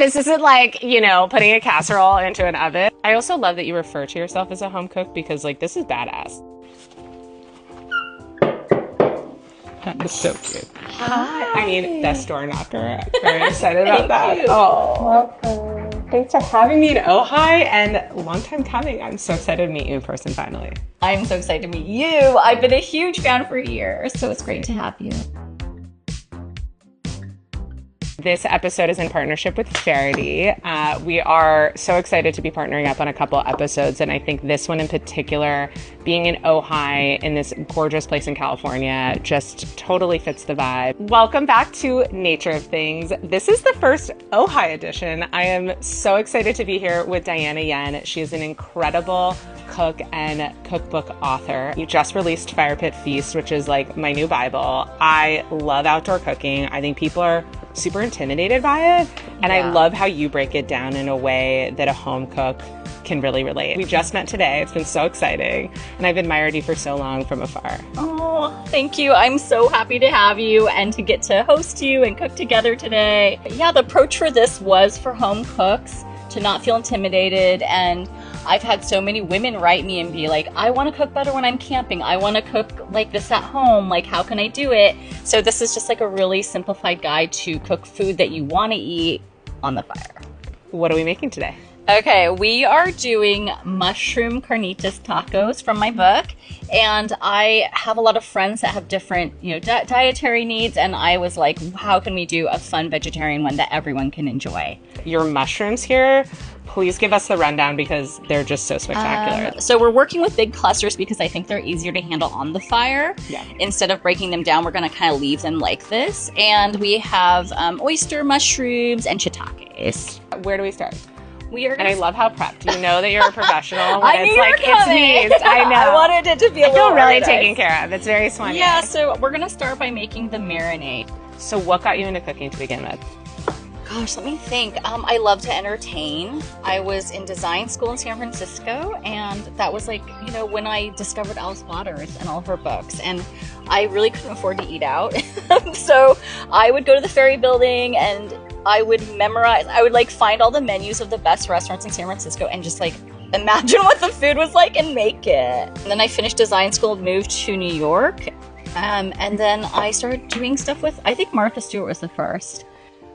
This isn't like, you know, putting a casserole into an oven. I also love that you refer to yourself as a home cook because, like, this is badass. That's so cute. Hi. I mean, best door knocker. Very excited about that. You. Oh, Welcome. thanks for having me in Ojai, and long time coming. I'm so excited to meet you in person finally. I'm so excited to meet you. I've been a huge fan for years, so it's great to have you. This episode is in partnership with Charity. We are so excited to be partnering up on a couple episodes, and I think this one in particular, being in Ojai, in this gorgeous place in California, just totally fits the vibe. Welcome back to Nature of Things. This is the first Ojai edition. I am so excited to be here with Diana Yen. She is an incredible cook and cookbook author. You just released Firepit Feast, which is like my new Bible. I love outdoor cooking. I think people are super intimidated by it. And I love how you break it down in a way that a home cook can really relate. We just met today. It's been so exciting. And I've admired you for so long from afar. Oh, thank you. I'm so happy to have you and to get to host you and cook together today. Yeah, the approach for this was for home cooks to not feel intimidated. And I've had so many women write me and be like, I want to cook better when I'm camping. I want to cook like this at home. Like, how can I do it? So this is just like a really simplified guide to cook food that you want to eat on the fire. What are we making today? Okay, we are doing mushroom carnitas tacos from my book. And I have a lot of friends that have different, dietary needs. And I was like, how can we do a fun vegetarian one that everyone can enjoy? Your mushrooms here, please give us the rundown because they're just so spectacular. So we're working with big clusters because I think they're easier to handle on the fire. Yeah. Instead of breaking them down, we're going to kind of leave them like this. And we have oyster mushrooms and shiitakes. Where do we start? And I love how prepped. You know that you're a professional. I knew it's needs. I know. I wanted it to be a I feel little really organized. taken care of. It's very swanky. Yeah, so we're going to start by making the marinade. So what got you into cooking to begin with? Gosh, let me think. I love to entertain. I was in design school in San Francisco, and that was like, when I discovered Alice Waters and all of her books, and I really couldn't afford to eat out. So I would go to the Ferry Building and I would memorize, I would like find all the menus of the best restaurants in San Francisco and just like imagine what the food was like and make it. And then I finished design school, moved to New York, and then I started doing stuff with, I think Martha Stewart was the first.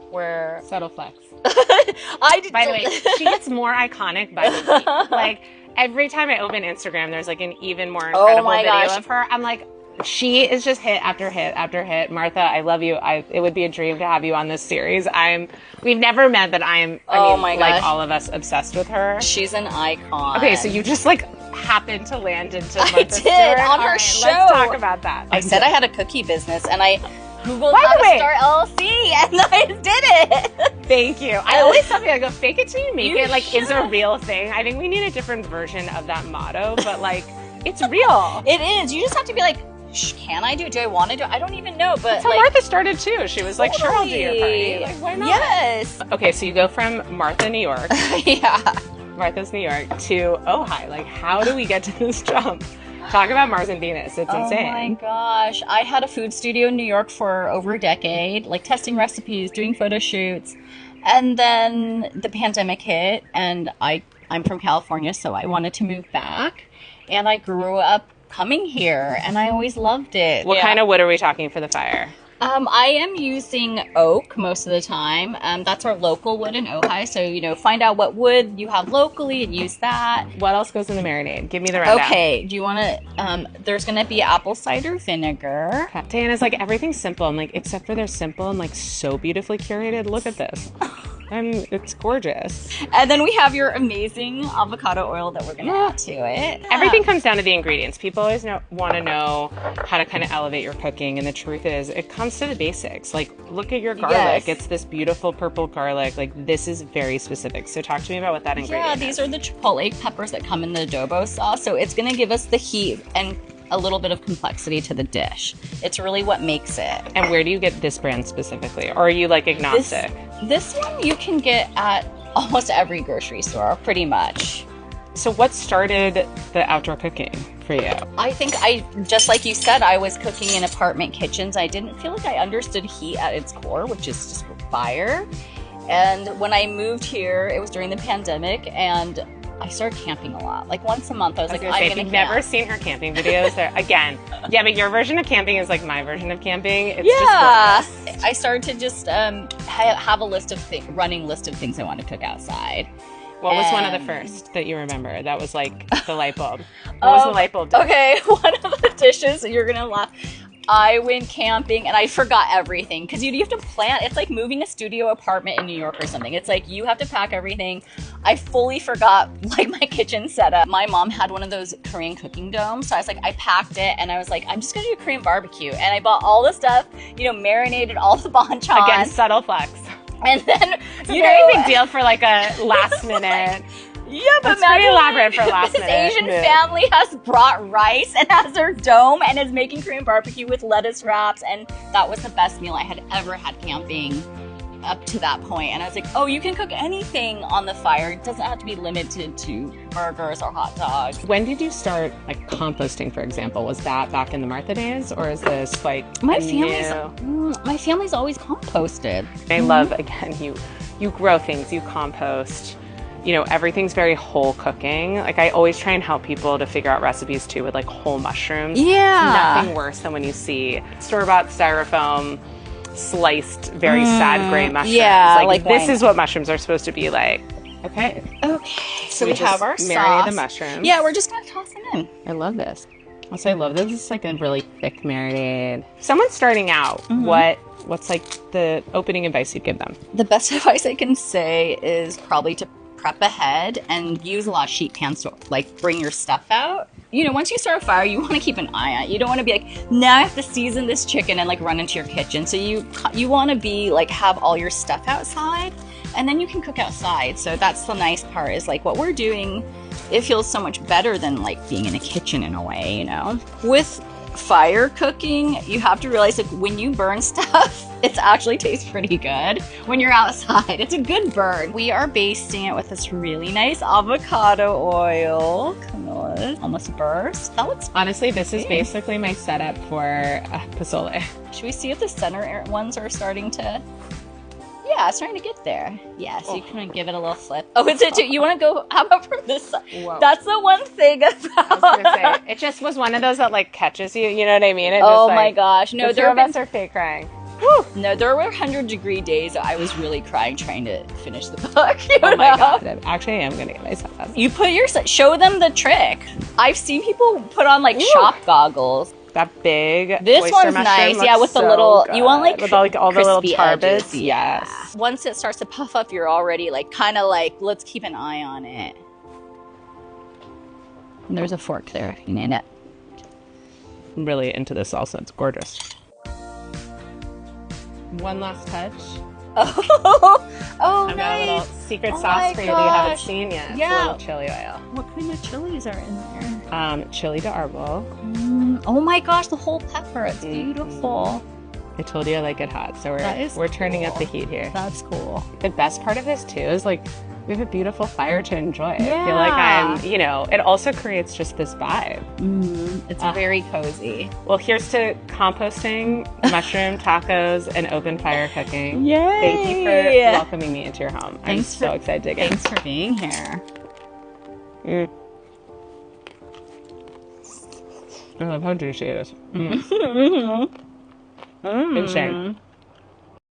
Where Subtle flex. I did. By the way, she gets more iconic by the week. Like every time I open Instagram, there's like an even more incredible video of her. I'm like, she is just hit after hit after hit. Martha, I love you. It would be a dream to have you on this series. We've never met, but like all of us obsessed with her. She's an icon. Okay, so you just like happened to land into Martha I did Stewart. on her right, show. Let's talk about that. I said I had a cookie business, and I Googled how to start LLC, and I did it. Thank you. I always tell people, I go, fake it till you make it. Like, should. is a real thing. I think we need a different version of that motto, but like, it's real. It is. You just have to be like, can I do it? Do I want to do it? I don't even know, but that's how Martha started too. She was like, sure, I'll do your party. Like, why not? Yes. Okay, so you go from Martha, New York. Yeah. Martha's New York to Ojai. Like, how do we get to this jump? Talk about Mars and Venus. It's insane. Oh my gosh. I had a food studio in New York for over a decade, like testing recipes, doing photo shoots. And then the pandemic hit, and I'm from California, so I wanted to move back. And I grew up coming here, and I always loved it. What kind of wood are we talking for the fire? I am using oak most of the time. That's our local wood in Ojai. So, find out what wood you have locally and use that. What else goes in the marinade? Give me the rundown. Okay. Do you want to, there's going to be apple cider vinegar. Diana's like, everything's simple. I'm like, except for they're simple and like so beautifully curated. Look at this. It's gorgeous. And then we have your amazing avocado oil that we're going to add to it. Everything comes down to the ingredients. People always want to know how to kind of elevate your cooking. And the truth is, it comes to the basics. Like, look at your garlic. Yes. It's this beautiful purple garlic. Like, this is very specific. So talk to me about what that ingredient is. Yeah, these are the chipotle peppers that come in the adobo sauce. So it's going to give us the heat and a little bit of complexity to the dish. It's really what makes it. And where do you get this brand specifically? Or are you like agnostic? This one you can get at almost every grocery store, pretty much. So what started the outdoor cooking for you? I think just like you said, I was cooking in apartment kitchens. I didn't feel like I understood heat at its core, which is just fire. And when I moved here, it was during the pandemic, and I started camping a lot. Like once a month, I was like, I'm if gonna you've camp. never seen her camping videos, again, yeah, but your version of camping is like my version of camping. It's just gorgeous. I started to just have a running list of things I want to cook outside. What was one of the first that you remember? That was like the light bulb. What was the light bulb dish? Okay, one of the dishes, you're gonna laugh. I went camping and I forgot everything because you have to plan. It's like moving a studio apartment in New York or something. It's like you have to pack everything. I fully forgot like my kitchen setup. My mom had one of those Korean cooking domes, so I was like, I packed it and I was like, I'm just gonna do a Korean barbecue, and I bought all the stuff, marinated all the banchan. Again, subtle flex. And then it's a very big deal for like a last minute. Yeah, but it's pretty elaborate for last minute. This Asian family has brought rice and has their dome and is making Korean barbecue with lettuce wraps, and that was the best meal I had ever had camping up to that point. And I was like, oh, you can cook anything on the fire. It doesn't have to be limited to burgers or hot dogs. When did you start like composting, for example? Was that back in the Martha days, or is this like my family's always composted. I love, again, you grow things, you compost. Everything's very whole cooking. Like I always try and help people to figure out recipes too with like whole mushrooms. Yeah. Nothing worse than when you see store-bought styrofoam sliced very sad gray mushrooms. Yeah, like this is what mushrooms are supposed to be like. Okay. So we have our marinate sauce. The mushrooms. Yeah, we're just gonna toss them in. I love this. Also, I love this. It's like a really thick marinade. Someone starting out, what's like the opening advice you'd give them? The best advice I can say is probably to prep ahead and use a lot of sheet pans to like bring your stuff out. Once you start a fire, you want to keep an eye on it. You don't want to be like, now I have to season this chicken and like run into your kitchen. So you want to be like, have all your stuff outside, and then you can cook outside. So that's the nice part, is like what we're doing, it feels so much better than like being in a kitchen in a way, With fire cooking, you have to realize like when you burn stuff, it actually tastes pretty good when you're outside. It's a good burn. We are basting it with this really nice avocado oil. Camilla almost burst. That looks honestly, this is basically my setup for pozole. Should we see if the center ones are starting to... Yeah, it's starting to get there. Yeah, so you can give it a little flip. Oh, is it too? You want to go, how about from this side? Whoa. That's the one thing about... I was going to say, it just was one of those that like catches you, you know what I mean? It oh just, my gosh. No, the three of us are fake crying. Whew. No, there were 100-degree days that I was really crying trying to finish the book. Oh my god. Actually, I am going to get myself up. You put show them the trick. I've seen people put on like shop goggles. That big this one's nice, yeah, with the little good. You want like with all the little tar bits. Yes. Yeah. Once it starts to puff up, you're already like kind of like, let's keep an eye on it. And there's a fork there if you need it. I'm really into this salsa. It's gorgeous. One last touch. Oh, I've nice. got a little secret sauce for you that you haven't seen yet. Yeah. It's a little chili oil. What kind of chilies are in there? Chili de árbol. Oh my gosh, the whole pepper. It's beautiful. I told you I like it hot, so we're turning up the heat here. That's cool. The best part of this too is like we have a beautiful fire to enjoy. Yeah. I feel like it also creates just this vibe. It's very cozy. Well, here's to composting, mushroom tacos, and open fire cooking. Yay! Thank you for welcoming me into your home. I'm so excited to get. Thanks for being here. I love how juicy it is. Insane.